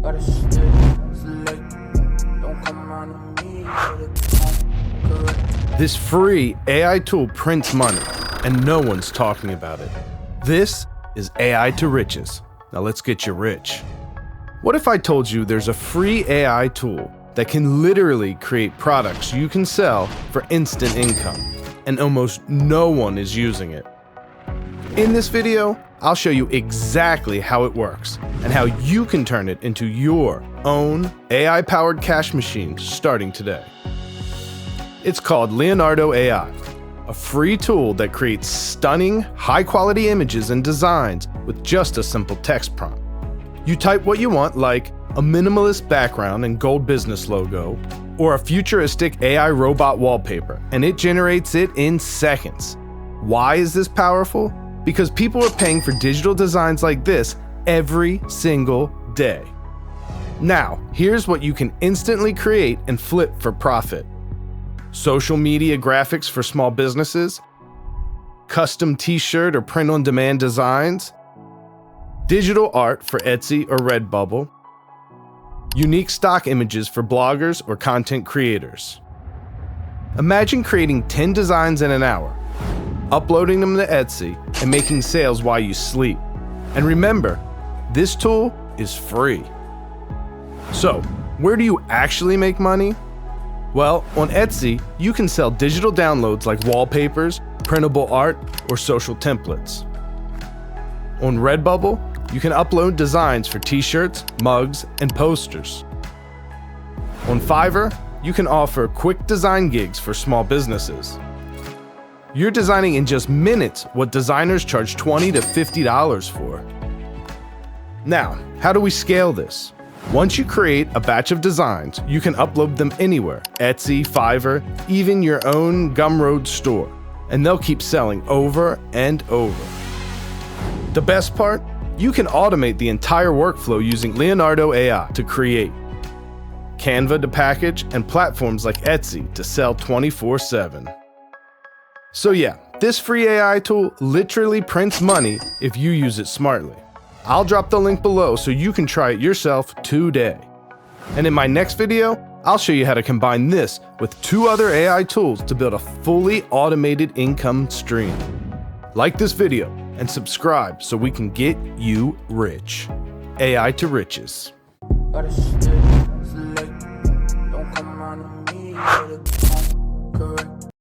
Gotta stay select. Don't come around to me. Correct. This free AI tool prints money, and no one's talking about it. This is AI to riches. Now let's get you rich. What if I told you there's a free AI tool that can literally create products you can sell for instant income, and almost no one is using it? In this video, I'll show you exactly how it works and how you can turn it into your own AI-powered cash machine starting today. It's called Leonardo AI, a free tool that creates stunning, high-quality images and designs with just a simple text prompt. You type what you want, like a minimalist background and gold business logo, or a futuristic AI robot wallpaper, and it generates it in seconds. Why is this powerful? Because people are paying for digital designs like this every single day. Now, here's what you can instantly create and flip for profit. Social media graphics for small businesses, custom t-shirt or print-on-demand designs, digital art for Etsy or Redbubble, unique stock images for bloggers or content creators. Imagine creating 10 designs in an hour, uploading them to Etsy, and making sales while you sleep. And remember, this tool is free. So, where do you actually make money? Well, on Etsy, you can sell digital downloads like wallpapers, printable art, or social templates. On Redbubble, you can upload designs for t-shirts, mugs, and posters. On Fiverr, you can offer quick design gigs for small businesses. You're designing in just minutes what designers charge $20 to $50 for. Now, how do we scale this? Once you create a batch of designs, you can upload them anywhere, Etsy, Fiverr, even your own Gumroad store, and they'll keep selling over and over. The best part? You can automate the entire workflow using Leonardo AI to create, Canva to package, and platforms like Etsy to sell 24/7. So yeah, this free AI tool literally prints money if you use it smartly. I'll drop the link below so you can try it yourself today. And in my next video, I'll show you how to combine this with 2 other AI tools to build a fully automated income stream. Like this video and subscribe so we can get you rich. AI to riches. Gotta stay